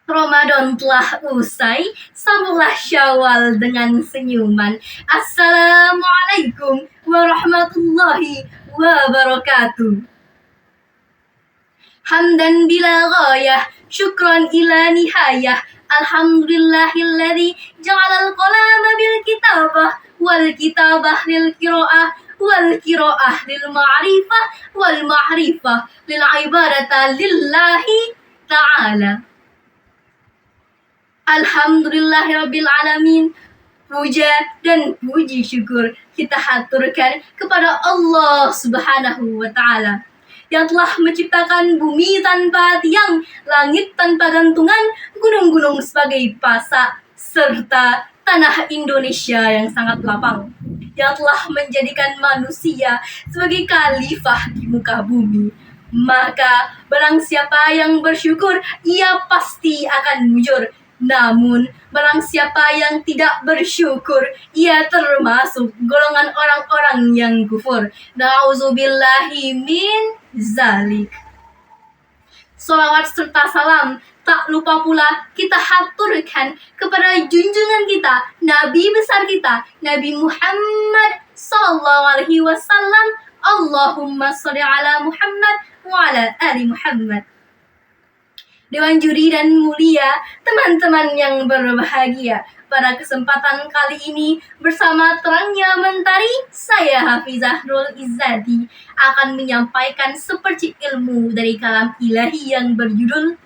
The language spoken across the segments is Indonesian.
Ramadan telah usai, sambutlah Syawal dengan senyuman. Assalamualaikum warahmatullahi wabarakatuh. Hamdan bila ghayah, syukran ila nihayah. Alhamdulillahilladzi ja'alal qalama bil kitabah wal kitabah lil qiraah wal qiraah lil ma'rifah wal ma'rifah lil ibadata lillahi ta'ala. Alhamdulillahirabbil alamin. Puja dan puji syukur kita haturkan kepada Allah Subhanahu wa taala yang telah menciptakan bumi tanpa tiang, langit tanpa gantungan, gunung-gunung sebagai pasak, serta tanah Indonesia yang sangat lapang, yang telah menjadikan manusia sebagai khalifah di muka bumi. Maka barang siapa yang bersyukur, ia pasti akan mujur. Namun, barang siapa yang tidak bersyukur, ia termasuk golongan orang-orang yang kufur. Na'udzubillahi min zalik. Salawat serta salam tak lupa pula kita haturkan kepada junjungan kita, Nabi besar kita, Nabi Muhammad sallallahu alaihi wasallam. Allahumma sholli ala Muhammad wa ala ali Muhammad. Dewan juri dan mulia, teman-teman yang berbahagia, pada kesempatan kali ini bersama terangnya mentari, saya Hafizah Nurul Izzati akan menyampaikan seperti ilmu dari kalam ilahi yang berjudul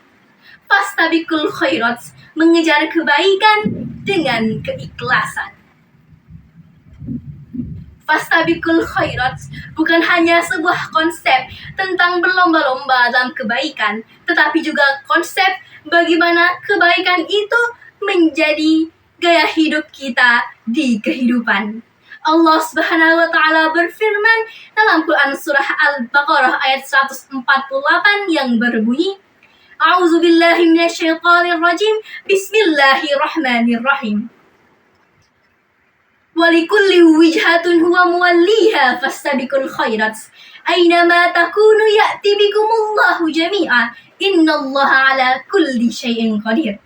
Fastabiqul Khairat, mengejar kebaikan dengan keikhlasan. Fastabiqul Khairat bukan hanya sebuah konsep tentang berlomba-lomba dalam kebaikan, tetapi juga konsep bagaimana kebaikan itu menjadi gaya hidup kita di kehidupan. Allah Subhanahu wa taala berfirman dalam Quran surah Al-Baqarah ayat 148 yang berbunyi, A'udzubillahi minasyaitonirrajim. Bismillahirrahmanirrahim. Walikulli wijhatun huwa muwalliha fastabiqul khairat. Aynama takunu ya'ti bikumullahu jami'a. Innallaha ala kulli syai'in qadir.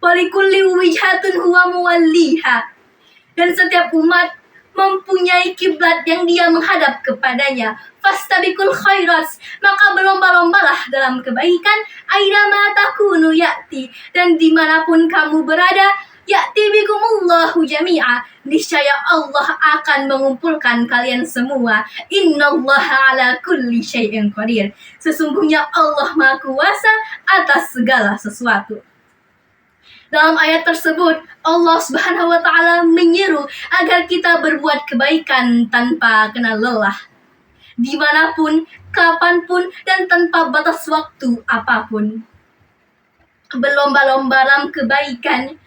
Walikulli wijhatun huwa muwalliha. Dan setiap umat mempunyai kiblat yang dia menghadap kepadanya. Fastabiqul khairat, maka berlomba-lombalah dalam kebaikan. Aynama takunu ya'ti, dan dimanapun kamu berada, ya'ti bikumullahu jami'a, niscaya Allah akan mengumpulkan kalian semua. Innallaha ala kulli syai'in qadir. Sesungguhnya Allah Maha Kuasa atas segala sesuatu. Dalam ayat tersebut, Allah Subhanahu wa taala menyeru agar kita berbuat kebaikan tanpa kenal lelah, dimanapun, kapanpun, dan tanpa batas waktu apapun. Berlomba-lomba dalam kebaikan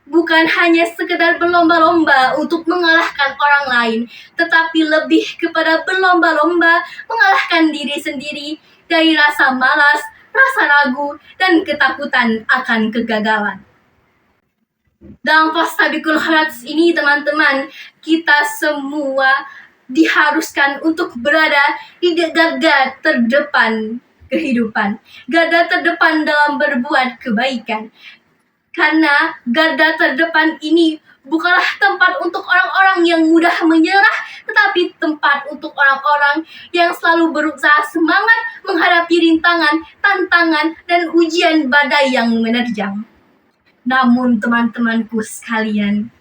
bukan hanya sekedar berlomba-lomba untuk mengalahkan orang lain, tetapi lebih kepada berlomba-lomba mengalahkan diri sendiri dari rasa malas, rasa ragu, dan ketakutan akan kegagalan. Dalam Fastabiqul Khairat ini, teman-teman, kita semua diharuskan untuk berada di garda terdepan kehidupan, garda terdepan dalam berbuat kebaikan. Karena garda terdepan ini bukanlah tempat untuk orang-orang yang mudah menyerah, tetapi tempat untuk orang-orang yang selalu berusaha semangat menghadapi rintangan, tantangan, dan ujian badai yang menerjang. Namun teman-temanku sekalian,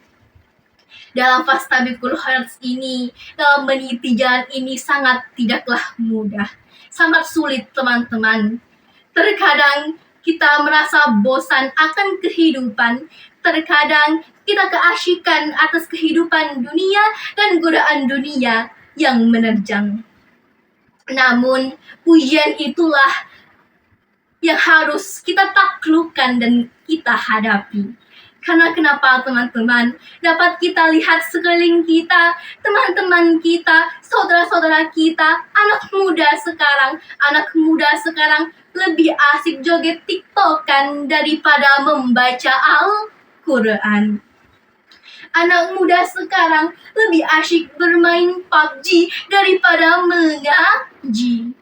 dalam Fastabiqul Khairat ini, dalam meniti jalan ini sangat tidaklah mudah, sangat sulit teman-teman. Terkadang kita merasa bosan akan kehidupan. Terkadang kita keasyikan atas kehidupan dunia dan godaan dunia yang menerjang. Namun, ujian itulah yang harus kita taklukkan dan kita hadapi. Karena kenapa teman-teman? Dapat kita lihat sekeliling kita, teman-teman kita, saudara-saudara kita, anak muda sekarang lebih asik joget TikTokan daripada membaca Al-Quran. Anak muda sekarang lebih asyik bermain PUBG daripada mengaji.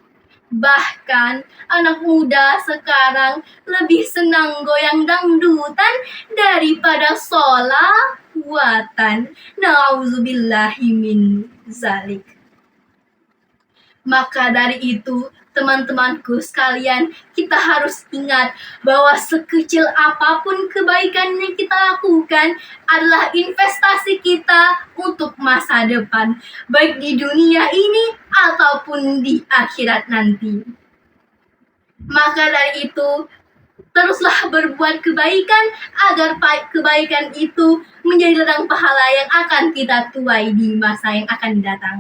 Bahkan anak muda sekarang lebih senang goyang dangdutan daripada sholawatan. Nauzubillahi min zalik. Maka dari itu, teman-temanku sekalian, kita harus ingat bahwa sekecil apapun kebaikan yang kita lakukan adalah investasi kita untuk masa depan, baik di dunia ini ataupun di akhirat nanti. Maka dari itu, teruslah berbuat kebaikan agar kebaikan itu menjadi ladang pahala yang akan kita tuai di masa yang akan datang.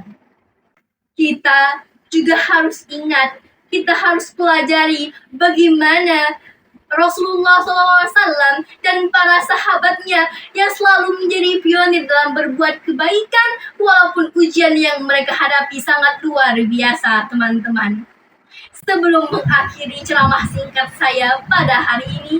Kita juga harus ingat, kita harus pelajari bagaimana Rasulullah SAW dan para sahabatnya yang selalu menjadi pionir dalam berbuat kebaikan walaupun ujian yang mereka hadapi sangat luar biasa, teman-teman. Sebelum mengakhiri ceramah singkat saya pada hari ini,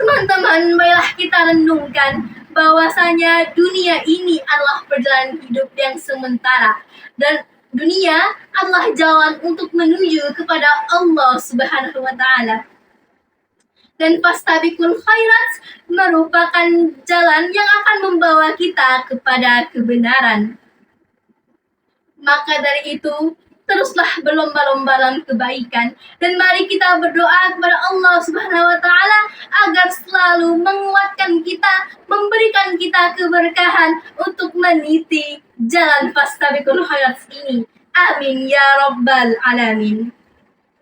teman-teman, marilah kita renungkan bahwasanya dunia ini adalah perjalanan hidup yang sementara dan dunia adalah jalan untuk menuju kepada Allah Subhanahu wa Ta'ala. Dan fastabiqul khairat merupakan jalan yang akan membawa kita kepada kebenaran. Maka dari itu, teruslah berlomba-lomba dalam kebaikan dan mari kita berdoa kepada Allah Subhanahu wa Ta'ala agar selalu menguatkan kita, memberikan kita keberkahan untuk meniti jalan fastabiqul khairat ini. Amin ya rabbal alamin.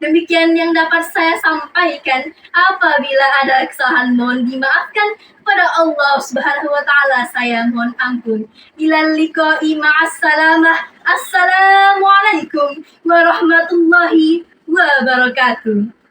Demikian yang dapat saya sampaikan. Apabila ada kesalahan mohon dimaafkan. Kepada Allah Subhanahu wa Ta'ala saya mohon ampun. Ilal liqa'i ma'assalamah. Assalamualaikum warahmatullahi wabarakatuh.